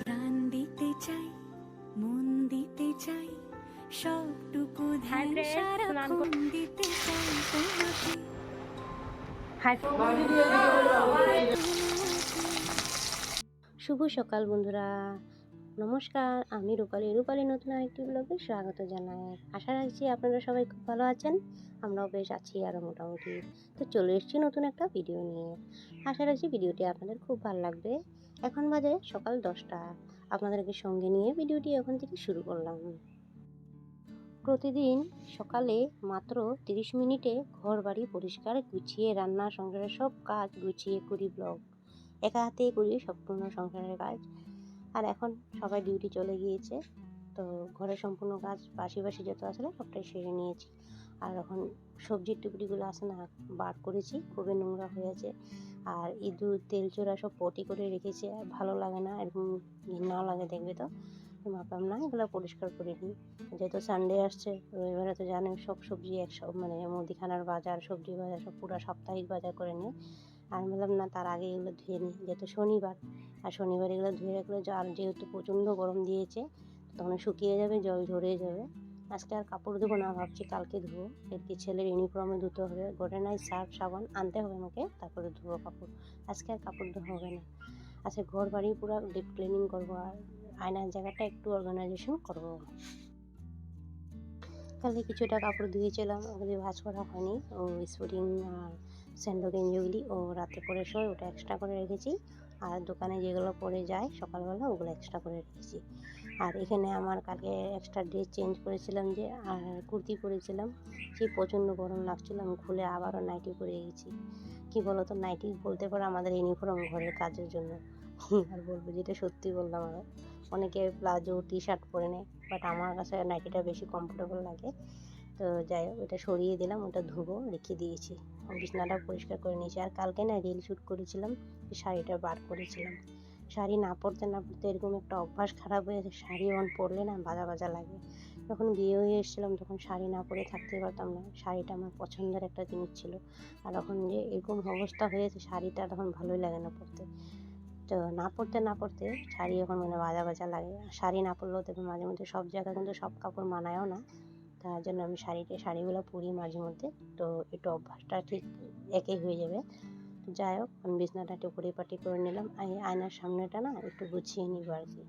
প্রাণ দিতে চাই, মন দিতে চাই, সবটুকু ধ্যান সারাক্ষণ দিতে চাই তোমাকে। শুভ সকাল বন্ধুরা, নমস্কার। আমি রূপালী নতুন আরেকটি ব্লগে স্বাগত জানাই। আশা রাখছি আপনারা সবাই খুব ভালো আছেন, আমরাও বেশ আছি আরও মোটামুটি। তো চলে এসেছি নতুন একটা ভিডিও নিয়ে। আশা রাখছি ভিডিওটি আপনাদের খুব ভালো লাগবে। এখন বাজে সকাল 10টা, আপনাদেরকে সঙ্গে নিয়ে ভিডিওটি এখন থেকে শুরু করলাম। প্রতিদিন সকালে মাত্র 30 মিনিটে ঘর বাড়ি পরিষ্কার গুছিয়ে রান্না সংসারের সব কাজ গুছিয়ে করি ব্লগ। একা হাতেই করি সম্পূর্ণ সংসারের কাজ। আর এখন সবাই ডিউটি চলে গিয়েছে, তো ঘরের সম্পূর্ণ কাজ বাসি যত আসলে সবটাই সেরে নিয়েছি। আর এখন সবজির টুকরিগুলো আছে না, বার করেছি, খুবই নোংরা হয়েছে। আর ইঁদুর তেল চোরা সব পটি করে রেখেছে, ভালো লাগে না, এরকম ঘৃণাও লাগে দেখবে। তো ভাবলাম না এগুলো পরিষ্কার করে নিই, যেহেতু সানডে আসছে, রবিবারে তো জানেন সব সবজি মানে মুদিখানার বাজার, সবজি বাজার সব পুরো সাপ্তাহিক বাজার করে নিই। আর বললাম না তার আগে এগুলো ধুয়ে নিই, যেহেতু শনিবার, আর শনিবার এগুলো ধুয়ে রাখলে, আর যেহেতু প্রচণ্ড গরম দিয়েছে তখন শুকিয়ে যাবে, জল ঝরে যাবে। আজকে আর কাপড় ধোবো না, ভাবছি কালকে ধোবো। এরকি ছেলের ইউনিফর্মে ধুতে হবে, ঘরে নাই সার্ফ সাবান আনতে হবে আমাকে, তারপরে ধোবো কাপড়। আজকে আর কাপড় ধোয়া হবে না। আচ্ছা, ঘর বাড়ি পুরো ডিপ ক্লিনিং করবো, আর আয়নার জায়গাটা একটু অর্গানাইজেশন করবো। কালকে কিছুটা কাপড় ধুয়েছিলাম, ওগুলি ভাঁজ করা হয়নি। ও স্পোর্টিং আর স্যান্ডো গেঞ্জিগুলি ও রাতে পরে শোয়, ওটা এক্সট্রা করে রেখেছি। আর দোকানে যেগুলো পরে যায় সকালবেলা, ওগুলো এক্সট্রা করে রেখেছি। আর এখানে আমার কালকে এক্সট্রা ড্রেস চেঞ্জ করেছিলাম, যে আর কুর্তি পরেছিলাম, সেই প্রচণ্ড গরম লাগছিল, আমি খুলে আবারও নাইটি পরে গেছি। কী বলো তো, নাইটি বলতে পারো আমাদের ইউনিফর্ম ঘরের কাজের জন্য। আর বলবো, যেটা সত্যি বললাম, আরও অনেকে প্লাজো টি শার্ট পরে নেয়, বাট আমার কাছে নাইটিটা বেশি কমফোর্টেবল লাগে। তো যাই হোক, ওটা সরিয়ে দিলাম, ওটা ধুবো, রেখে দিয়েছি। বিছনাটা পরিষ্কার করে নিয়েছি। আর কালকে না রিল শ্যুট করেছিলাম, শাড়িটা বার করেছিলাম। শাড়ি না পরতে এরকম একটা অভ্যাস খারাপ হয়েছে, শাড়ি পরলে না বাজা লাগে। যখন বিয়ে হয়ে এসেছিলাম তখন শাড়ি না পরে থাকতে পারতাম না, শাড়িটা আমার পছন্দের একটা জিনিস ছিল। আর এখন যে এরকম অবস্থা হয়েছে, শাড়িটা তখন ভালোই লাগে না পরতে। তো না পরতে শাড়ি এখন মানে বাজা লাগে। শাড়ি না পরলেও দেখবেন মাঝে মধ্যে সব জায়গায় কিন্তু সব কাপড় মানায়ও না, তার জন্য আমি শাড়িগুলো পরি মাঝে মধ্যে। তো একটু অভ্যাসটা ঠিক একই হয়ে যাবে। তো যাই হোক, আমি বিছনাটা একটু পরিপাটি করে নিলাম, আয়নার সামনেটা না একটু গুছিয়ে নিব আর কি।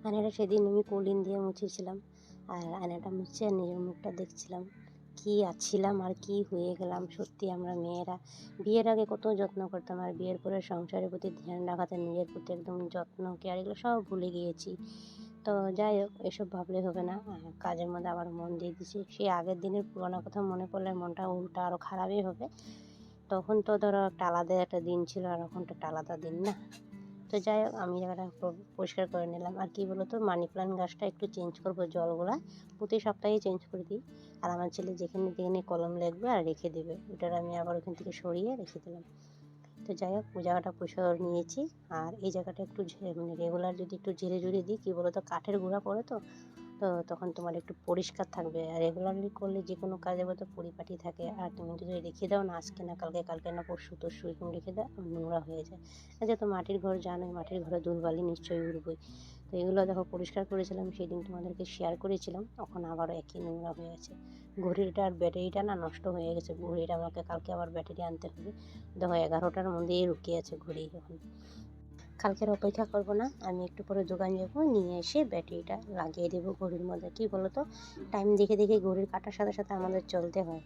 আয়নাটা সেদিন আমি কোলিন দিয়ে মুছেছিলাম, আর আয়নাটা মুছে নিজের মুখটা দেখছিলাম, কি আছিলাম আর কি হয়ে গেলাম। সত্যি আমরা মেয়েরা বিয়ের আগে কত যত্ন করতাম, আর বিয়ের পরে সংসারের প্রতি ধ্যান রাখাতে, নিজের প্রতি একদম যত্ন কেয়ার, এগুলো সব ভুলে গিয়েছি। তো যাই হোক, এসব ভাবলে হবে না, কাজের মধ্যে আবার মন দিয়ে দিচ্ছি। সেই আগের দিনের পুরোনো কথা মনে পড়লে মনটা উল্টা আরও খারাপই হবে। তখন তো ধরো একটা আলাদা একটা দিন ছিল, আর এখন তো একটা আলাদা দিন না। তো যাই হোক, আমি জায়গাটা পরিষ্কার করে নিলাম। আর কি বলো তো, মানি প্ল্যান্ট গাছটা একটু চেঞ্জ করবো, জলগুলা প্রতি সপ্তাহে চেঞ্জ করে দিই। আর আমার ছেলে যেখানে কলম লিখবে আর রেখে দেবে, ওটার আমি আবার ওখান থেকে সরিয়ে রেখে দিলাম। তো যাই হোক, ওই জায়গাটা পরিষ্কার নিয়েছি। আর এই জায়গাটা একটু মানে রেগুলার যদি একটু ঝেড়ে দিই, কী বলো তো, কাঠের গুঁড়া পড়ে তো, তখন তোমার একটু পরিষ্কার থাকবে। আর রেগুলারলি করলে যে কোনো কাজের মতো পরিপাটি থাকে। আর তুমি যদি রেখে দাও না, আজকে না কালকে না পরশু তরশু এরকম রেখে দাও, নোংরা হয়ে যায়। যেহেতু মাটির ঘর, জানোই মাটির ঘরে ধুলবালি নিশ্চয়ই উঠবই। তো এগুলো দেখো পরিষ্কার করেছিলাম সেদিন, তোমাদেরকে শেয়ার করেছিলাম, এখন আবারও একই নোংরা হয়ে আছে। ঘড়িটা আর ব্যাটারিটা না নষ্ট হয়ে গেছে, ঘড়িটা আমাকে কালকে আবার ব্যাটারি আনতে হবে। দেখো 11টার মধ্যেই রুকিয়ে আছে ঘড়ি। এখন কালকের অপেক্ষা করব না, আমি একটু পরে দোকান যাবো, নিয়ে এসে ব্যাটারিটা লাগিয়ে দেবো ঘড়ির মধ্যে। কী বলো তো, টাইম দেখে ঘড়ির কাটার সাথে আমাদের চলতে হয়।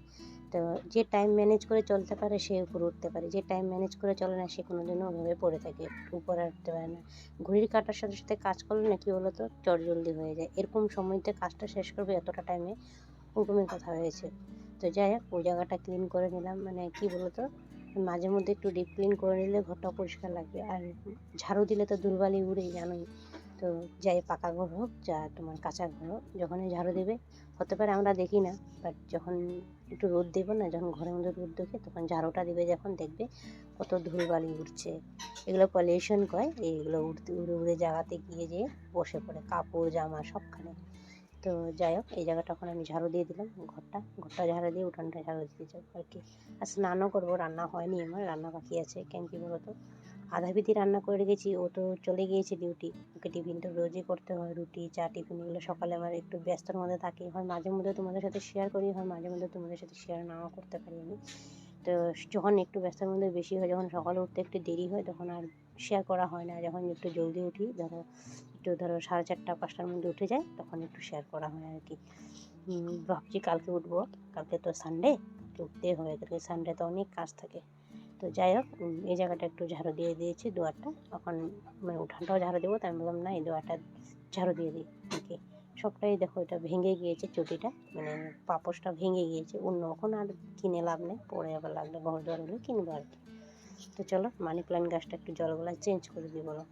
তো যে টাইম ম্যানেজ করে চলতে পারে সে উপরে উঠতে পারে, যে টাইম ম্যানেজ করে চলে না সে কোনো দিনও ওভাবে পড়ে থাকে, উপরে উঠতে পারে না। ঘড়ির কাটার সাথে কাজ করলে না, কী বলো তো, জলদি হয়ে যায়। এরকম সময়তে কাজটা শেষ করবে এতটা টাইমে, ওরকমই কথা হয়েছে। তো যাই হোক, ওই জায়গাটা ক্লিন করে নিলাম। মানে কী বলো তো, মাঝে মধ্যে একটু ডিপ ক্লিন করে নিলে ঘরটা পরিষ্কার লাগবে। আর ঝাড়ু দিলে তো ধুলবালি উড়েই, জানোই। তো যাই পাকা ঘর হোক, যা তোমার কাঁচা ঘর হোক, যখনই ঝাড়ু দেবে, হতে পারে আমরা দেখি না, বাট যখন একটু রোদ দেবো না, যখন ঘরের মধ্যে রোদ দেখে, তখন ঝাড়ুটা দেবে যখন, দেখবে কত ধুলবালি উঠছে। এগুলো পলিউশন কয়, এইগুলো উড়ে জায়গাতে গিয়ে বসে পড়ে, কাপড় জামা সবখানে। তো যাই হোক, এই জায়গাটা এখন আমি ঝাড়ু দিয়ে দিলাম, ঘরটা ঝাড়ু দিয়ে উঠানটা ঝাড়ু দিতে যাবো আর কি। আর স্নানও করবো, রান্না হয়নি আমার, রান্না বাকি আছে। কেন কি বলো তো, আধা বিধি রান্না করে রেখেছি, ও তো চলে গিয়েছে ডিউটি, ওকে টিফিন তো রোজই করতে হয়, রুটি চা টিফিন এগুলো সকালে আমার একটু ব্যস্তর মধ্যে থাকি, হয় মাঝে মধ্যে তোমাদের সাথে শেয়ার করি, হয় মাঝে মধ্যে তোমাদের সাথে শেয়ার নাও করতে পারি আমি। তো যখন একটু ব্যস্তর মধ্যে বেশি হয়, যখন সকালে উঠতে একটু দেরি হয় তখন আর শেয়ার করা হয় না, যখন একটু জলদি উঠি ধরো 4:30-5টার মধ্যে উঠে যায় তখন একটু শেয়ার করা হয় আর কি। ভাবছি কালকে উঠবো, কালকে তো সানডে, উঠতে হবে, কালকে সানডে তো অনেক কাজ থাকে। তো যাই হোক, এই জায়গাটা একটু ঝাড়ু দিয়ে দিয়েছি, দুয়ারটা এখন মানে উঠানটাও ঝাড়ু দেবো, তাই আমি বললাম না এই দুয়ারটা ঝাড়ু দিয়ে দিই আর কি। সবটাই দেখো এটা ভেঙে গিয়েছে, চটিটা মানে পাপোশটা ভেঙে গিয়েছে, অন্য এখন আর কিনে লাভ নেই, পরে আবার লাগলে ঘর দুয়ার হলে কিনবো আর কি। তো চলো মানি প্ল্যান্ট গাছটা একটু জলগুলো চেঞ্জ করে দিই। বলো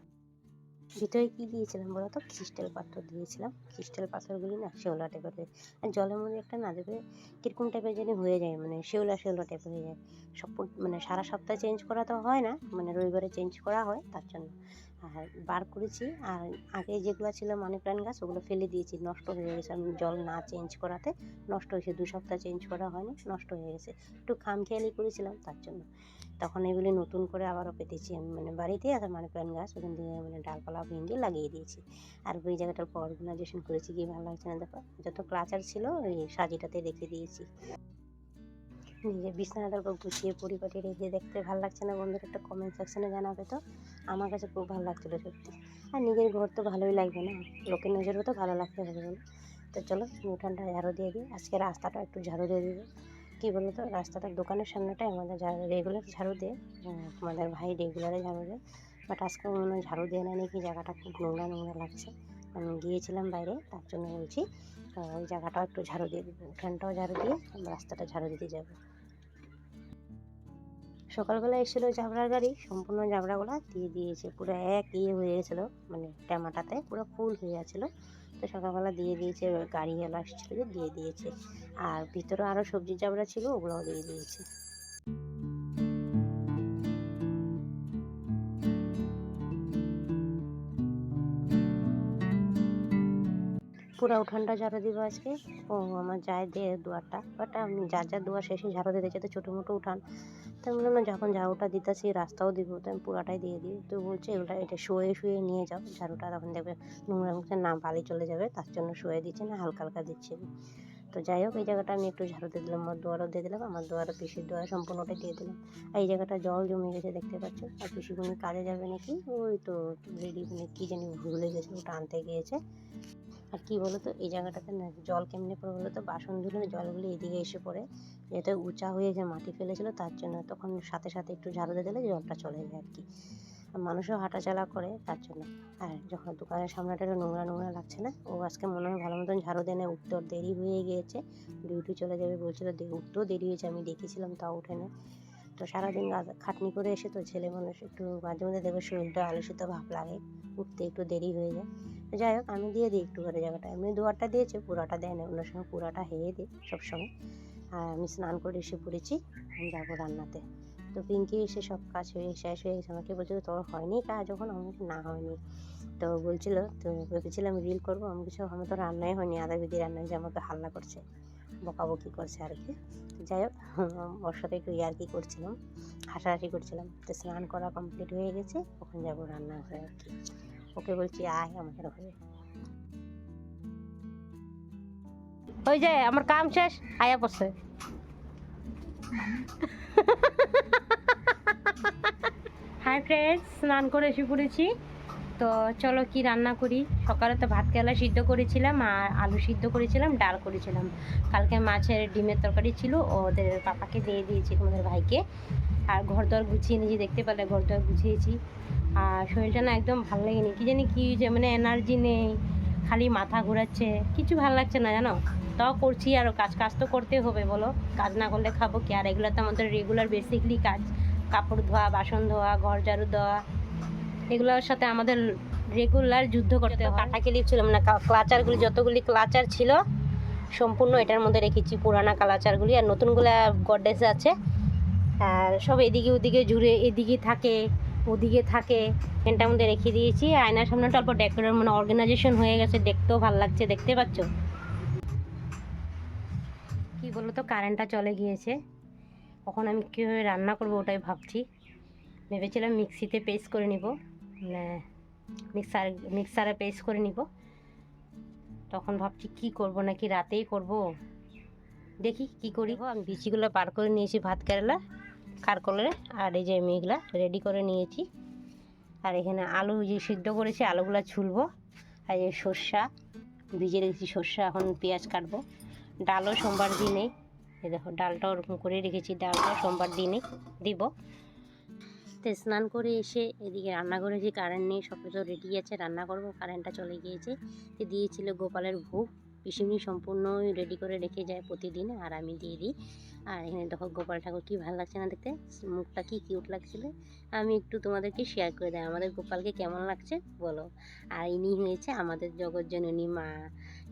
ভিতরে কী দিয়েছিলাম বলো তো, ক্রিস্টাল পাথর দিয়েছিলাম, ক্রিস্টাল পাথরগুলি না শেওলা টাইপের, আর জলের মধ্যে একটা না দেবে কীরকম টাইপের জানি হয়ে যায়, মানে শেওলা টাইপের হয়ে যায়। সব মানে সারা সপ্তাহে চেঞ্জ করা তো হয় না, মানে রবিবারে চেঞ্জ করা হয় তার জন্য। আর বার করেছি, আর আগে যেগুলো ছিল মানি প্ল্যান্ট গাছ ওগুলো ফেলে দিয়েছি, নষ্ট হয়ে গেছে, আমি জল না চেঞ্জ করাতে নষ্ট হয়েছে, 2 সপ্তাহ চেঞ্জ করা হয়নি, নষ্ট হয়ে গেছে, একটু খামখেয়ালি করেছিলাম তার জন্য। তখন এগুলি নতুন করে আবারও পেতেছি আমি, মানে বাড়িতে আছে মানি প্ল্যান্ট গাছ, ওখান থেকে মানে ডালপালা ভেঙে লাগিয়ে দিয়েছি। আর ওই জায়গাটার অর্গানাইজেশন করেছি, কি ভালো লাগছে না দেখো, যত ক্লাচার ছিল ওই সাজিটাতে রেখে দিয়েছি। নিজের বিছানাটার উপর গুছিয়ে পরিপাটি রেখে দেখতে ভালো লাগছে না বন্ধুরা, একটা কমেন্ট সেকশনে জানাবে তো, আমার কাছে খুব ভালো লাগছিলো সত্যি। আর নিজের ঘর তো ভালোই লাগবে না, লোকের নজরেও তো ভালো লাগতে হবে বলো। তো চলো উঠানটা ঝাড়ু দিয়ে দিই, আজকে রাস্তাটা একটু ঝাড়ু দিয়ে দিই। কী বলো তো, রাস্তাটার দোকানের সামনেটাই আমাদের রেগুলার ঝাড়ু দেয়, তোমাদের ভাই রেগুলারে ঝাড়ু দেয়, বাট আজকে মনে হয় ঝাড়ু দিয়ে না নাকি, জায়গাটা খুব নোংরা নোংরা লাগছে, আমি গিয়েছিলাম বাইরে তার জন্য বলছি। ওই জায়গাটাও একটু ঝাড়ু দিয়ে দেবো, উঠানটাও ঝাড়ু দিয়ে রাস্তাটা ঝাড়ু দিতে যাবো। সকালবেলা এসেছিলো জাবড়ার গাড়ি, সম্পূর্ণ জাবড়াগুলো দিয়ে দিয়েছে, পুরো এক হয়ে গেছিলো, মানে ট্যামাটাতে পুরো ফুল হয়ে গেছিলো। তো সকালবেলা দিয়ে দিয়েছে, গাড়িওয়ালা আসছিলো যে দিয়ে দিয়েছে, আর ভিতরে আরও সবজির জাবড়া ছিল ওগুলোও দিয়ে দিয়েছে। পুরো উঠানটা ঝাড়ু দিব আজকে। ও আমার যায় দে দুয়ারটা, বাট আমি যা দুয়ার শেষে ঝাড়ু দিয়ে দিয়েছে, তো ছোটো মোটো উঠান, তো আমি বললাম যখন ঝাড়ুটা দিতেছি রাস্তাও দিব, তো আমি পুরাটাই দিয়ে দিই। তো বলছে এটা শুয়ে নিয়ে যাও ঝাড়ুটা, তখন দেখবে নোংরা মুখে না বালি চলে যাবে, তার জন্য শুয়ে দিচ্ছে না, হালকা হালকা দিচ্ছে। তো যাই হোক, এই জায়গাটা আমি একটু ঝাড়ু দিয়ে দিলাম, আমার দুয়ারও দিয়ে দিলাম, আমার দুয়ারও পিসির দুয়ার সম্পূর্ণটাই দিয়ে দিলাম। আর এই জায়গাটা জল জমে গেছে দেখতে পাচ্ছ, আর পিসিগুনি কাজে যাবে নাকি, ওই তো রেডি মানে কী জানি ভুলে গেছে, ওটা আনতে গিয়েছে। আর কী বলো তো, এই জায়গাটাতে না জল কেমনি পড়ে বলো তো, বাসন ধুলে জলগুলি এদিকে এসে পড়ে, যেহেতু উঁচা হয়ে যে মাটি ফেলেছিল তার জন্য, তখন সাথে সাথে একটু ঝাড়ু দিয়ে দিলে জলটা চলে যায় আর কি। আর মানুষও হাঁটাচলা করে তার জন্য। আর যখন দোকানের সামনেটা নোংরা নোংরা লাগছে না, ও আজকে মনে হয় ভালো মতন ঝাড়ু দেয় না, উঠতে ওর দেরি হয়ে গিয়েছে, ডিউটি চলে যাবে বলছিল, উঠতেও দেরি হয়েছে, আমি দেখেছিলাম তাও উঠে না। তো সারাদিন খাটনি করে এসে তো ছেলে মানুষ একটু মাঝে মধ্যে দেখবে শরীরটা আলসিত ভাব লাগে, উঠতে একটু দেরি হয়ে যায়। যাই হোক, আমি দিয়ে দিই একটু করে জায়গাটা, এমনি দুয়ারটা দিয়েছে, পুরাটা দেয় না, অন্য সময় পুরাটা হেয়ে দিই সবসময়। আর আমি স্নান করে এসে পড়েছি, আমি যাবো রান্নাতে। তো পিঙ্কি এসে সব কাজ শেষ হয়ে গেছে, আমাকে বলছিল তোর হয়নি কাজ, যখন আমার না হয়নি, তো বলছিল তো ভেবেছিলাম রিল করবো, আমি কিছু আমার তো রান্নাই হয়নি, আধা বিধি রান্না হয়েছে, আমাকে হাল্লা করছে, বকাবকি করছে আর কি। যাই হোক, ওর সাথে একটু ইয়ার্কি করছিলাম, হাসাহাসি করছিলাম। তো স্নান করা কমপ্লিট হয়ে গেছে, ওখানে যাবো রান্না হয় আর কি। ওকে বলছি আয় আমাদের ঘরে। ওই যে আমার কাম শেষ, আয়া পড়ছে। হাই ফ্রেন্ডস, স্নান করে এসে পড়েছি। তো চলো কি রান্না করি। সকালে তো ভাত কেলা সিদ্ধ করেছিলাম, আর আলু সিদ্ধ করেছিলাম, ডাল করেছিলাম। কালকে মাছের ডিমের তরকারি ছিল, ওদের পাপাকে দিয়ে দিয়েছি, তোমাদের ভাইকে। আর ঘর দর গুছিয়ে নিয়েছি, দেখতে পেলে ঘর দর গুছিয়েছি। আর শরীরটা না একদম ভালো লাগেনি, কী জানি কি যে মানে এনার্জি নেই, খালি মাথা ঘোরাচ্ছে, কিছু ভালো লাগছে না জানো। তাও করছি, আর কাজ তো করতে হবে বলো, কাজ না করলে খাবো কি। আর এগুলো তো আমাদের রেগুলার বেসিকলি কাজ, কাপড় ধোয়া, বাসন ধোয়া, ঘর ঝাড়ু দেওয়া, এগুলোর সাথে আমাদের রেগুলার যুদ্ধ করতে হয়। কাটা ক্লিপ ছিল না, ক্লাচারগুলি যতগুলি ক্লাচার ছিল সম্পূর্ণ এটার মধ্যে রেখেছি, পুরানা ক্লাচারগুলি, আর নতুনগুলো গডরেজে আছে। আর সব এদিকে ওদিকে জুড়ে, এদিকে থাকে ওদিকে থাকে, এটার মধ্যে রেখে দিয়েছি। আয়নার সামনেটা অল্প ডেকোরেট মানে অর্গানাইজেশন হয়ে গেছে, দেখতেও ভালো লাগছে, দেখতে পাচ্ছ। কি বলো তো, কারেন্টটা চলে গিয়েছে, এখন আমি কীভাবে রান্না করবো ওটাই ভাবছি। ভেবেছিলাম মিক্সিতে পেস্ট করে নিব, মানে মিক্সারে পেস্ট করে নিব। তখন ভাবছি কি করব, নাকি রাতেই করব, দেখি কি করি। আমি বিচিগুলো বার করে নিয়েছি ভাত কেরালা কারকলের, আর এই যে আমি এগুলা রেডি করে নিয়েছি। আর এখানে আলু যে সিদ্ধ করেছি আলুগুলো ছুলবো। আর এই সর্ষা ভিজে রেখেছি, সর্ষা এখন পেঁয়াজ কাটবো। ডালও সোমবার দিনেই, এই দেখো ডালটা ওরকম করে রেখেছি, ডালটা সোমবার দিনেই দিব। তো স্নান করে এসে এদিকে রান্না করেছি, কারেন্ট নেই, সব কিছু রেডি আছে, রান্না করব। কারেন্টটা চলে গিয়েছে। তো দিয়েছিল গোপালের ভোগ, পিসিমনি সম্পূর্ণ রেডি করে রেখে যায় প্রতিদিন, আর আমি দিয়ে দিই। আর এখানে দেখো গোপাল ঠাকুর কি ভালো লাগছে না দেখতে, মুখটা কি কিউট লাগছিল। আমি একটু তোমাদেরকে শেয়ার করে দিই আমাদের গোপালকে কেমন লাগছে বলো। আর ইনি হয়েছে আমাদের জগৎজননী মা,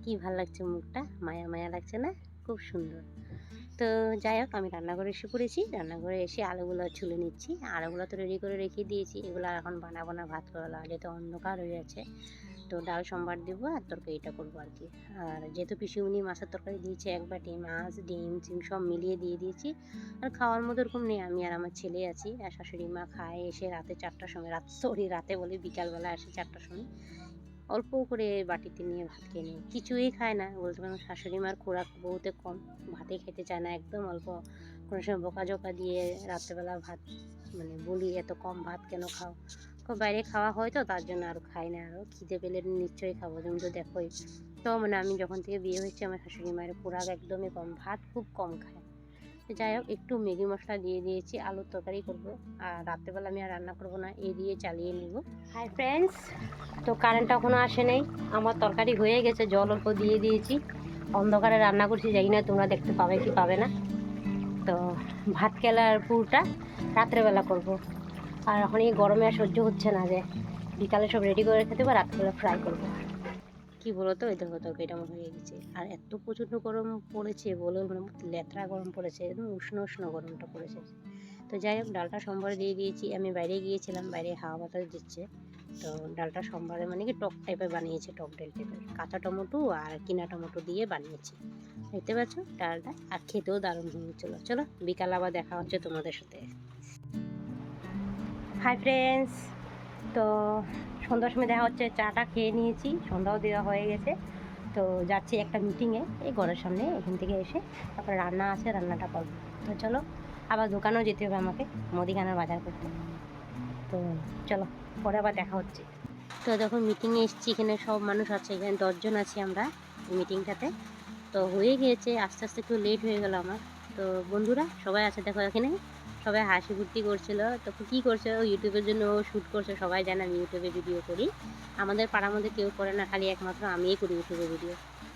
কি ভালো লাগছে মুখটা, মায়া মায়া লাগছে না, খুব সুন্দর। তো যাই হোক, আমি রান্নাঘরে এসে পড়েছি। রান্নাঘরে এসে আলুগুলো ছুলে নিচ্ছি। আলুগুলো তো রেডি করে রেখে দিয়েছি, এগুলো এখন বানাবো না, ভাত করলা, যেহেতু অন্ধকার হয়ে আছে। তো ডাল সম্বার দেবো আর তরকারিটা করবো আর কি। আর যেহেতু পিসিমনি মাছের তরকারি দিয়েছে, এক বাটি মাছ ডিম চিম সব মিলিয়ে দিয়ে দিয়েছি। আর খাওয়ার মতো এরকম নেই, আমি আর আমার ছেলে আছি। আর শাশুড়ি মা খায় এসে রাতে 4টার সময়, রাতে বলে বিকালবেলা আসে 4টার সময়, অল্প করে বাটিতে নিয়ে ভাত খেয়ে নিই, কিছুই খায় না। বলতে পারেন শাশুড়ি মার খোরাক বহুতে কম, ভাতে খেতে চায় না, একদম অল্প। কোনো সময় বকাঝকা দিয়ে রাত্রেবেলা ভাত, মানে বলি এত কম ভাত কেন খাও, বাইরে খাওয়া হয় তো তার জন্য আর খাই না। আরও খিদে পেলে নিশ্চয়ই খাবো, তুমি তো দেখোই তো। মানে আমি যখন থেকে বিয়ে হয়েছে আমার শাশুড়ি মায়ের খোরাক একদমই কম, ভাত খুব কম খায়। যাই হোক, একটু ম্যাগি মশলা দিয়ে দিয়েছি, আলুর তরকারি করবো। আর রাত্রেবেলা আমি আর রান্না করবো না, এই দিয়ে চালিয়ে নিব। হাই ফ্রেন্ডস, তো কারেন্টটা এখনও আসে নাই, আমার তরকারি হয়ে গেছে, জল অল্প দিয়ে দিয়েছি। অন্ধকারে রান্না করছি, জানি না তোমরা দেখতে পাবে কি পাবে না। তো ভাত কেলার পুরটা রাত্রেবেলা করব। আর এখন এই গরমে আর সহ্য হচ্ছে না, যে বিকালে সব রেডি করে রেখে দেবো, রাত্রেবেলা ফ্রাই করবো। কি বলো তো, এই দেখো তরকারিটা আমার হয়ে গেছে। আর এত প্রচণ্ড গরম পড়েছে, বলে মানে লেত্রা গরম পড়েছে, একদম উষ্ণ উষ্ণ গরমটা পড়েছে। তো যাই হোক, ডালটা সোমবারে দিয়ে দিয়েছি। আমি বাইরে গিয়েছিলাম, বাইরে হাওয়া বাতাস দিচ্ছে। তো ডালটা সোমবারে মানে কি টক টাইপের বানিয়েছি, টক ডাল টাইপের, কাঁচা টমেটো আর কিনা টমেটো দিয়ে বানিয়েছি, দেখতে পাচ্ছ ডালটা। আর খেতেও দারুণ হয়েছিল। চলো বিকাল আবার দেখা হচ্ছে তোমাদের সাথে। হাই ফ্রেন্ডস, তো সন্ধ্যার সময় দেখা হচ্ছে, চাটা খেয়ে নিয়েছি, সন্ধ্যাও দেওয়া হয়ে গেছে। তো যাচ্ছি একটা মিটিংয়ে এই ঘরের সামনে, এখান থেকে এসে তারপরে রান্না আছে, রান্নাটা করবো। তো চলো, আবার দোকানেও যেতে হবে আমাকে, মুদিখানার বাজার করতে। তো চলো, পরে আবার দেখা হচ্ছে। তো যখন মিটিংয়ে এসেছি, এখানে সব মানুষ আছে, এখানে 10 জন আছি আমরা এই মিটিংটাতে। তো হয়ে গিয়েছে, আস্তে আস্তে একটু লেট হয়ে গেল আমার। তো বন্ধুরা সবাই আছে, দেখো এখানে সবাই হাসি ফুর্তি করছিল। তো কী করছে, ও ইউটিউবের জন্য ও শ্যুট করছে, সবাই জানে আমি ইউটিউবে ভিডিও করি। আমাদের পাড়ার মধ্যে কেউ করে না, খালি একমাত্র আমিই করি ইউটিউবে ভিডিও।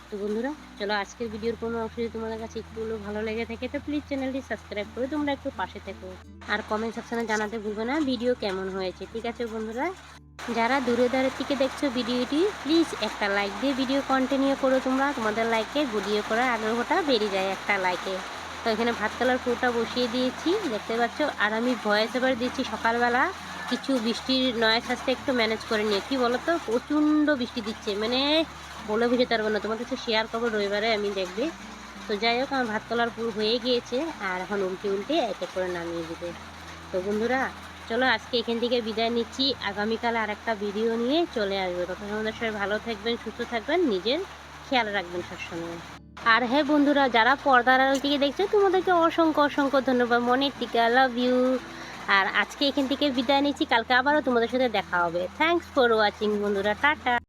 তো বন্ধুরা চলো, আজকের ভিডিওর কোনো অংশ যদি তোমাদের কাছে একটু ভালো লেগে থাকে তো প্লিজ চ্যানেলটি সাবস্ক্রাইব করে তোমরা একটু পাশে থেকো। আর কমেন্ট সেকশনে জানাতে ভুলবে না ভিডিও কেমন হয়েছে, ঠিক আছে বন্ধুরা? যারা দূরে দূরে থেকে দেখছো ভিডিওটি, প্লিজ একটা লাইক দিয়ে ভিডিও কন্টিনিউ করো তোমরা। তোমাদের লাইকে ভিডিও করার আগ্রহটা বেড়ে যায় একটা লাইকে। তো এখানে ভাত কালার পুরোটা বসিয়ে দিয়েছি, দেখতে পাচ্ছ। আর আমি ভয়েস ওভার দিচ্ছি সকালবেলা, কিছু বৃষ্টির নয়েজ আসতে একটু ম্যানেজ করে নিয়ে। কী বলো তো, প্রচণ্ড বৃষ্টি দিচ্ছে, মানে বলে বুঝতে পারবো না। তোমার কিছু শেয়ার করবো রবিবারে, আমি দেখবে। তো যাই হোক, আমার ভাত কালার পুরো হয়ে গিয়েছে, আর এখন উল্টে উল্টে এক এক করে নামিয়ে দিবে। তো বন্ধুরা চলো, আজকে এখান থেকে বিদায় নিচ্ছি। আগামীকাল আর একটা ভিডিও নিয়ে চলে আসবো। তখন আমাদের সবাই ভালো থাকবেন, সুস্থ থাকবেন, নিজের খেয়াল রাখবেন সবসময়। আর হ্যাঁ বন্ধুরা, যারা পর্দার আড়াল থেকে দেখছো তোমাদেরকে অসংখ্য অসংখ্য ধন্যবাদ, মনের থেকে লাভ ইউ। আর আজকে এখান থেকে বিদায় নিচ্ছি, কালকে আবারও তোমাদের সাথে দেখা হবে। থ্যাংকস ফর ওয়াচিং বন্ধুরা, টাটা।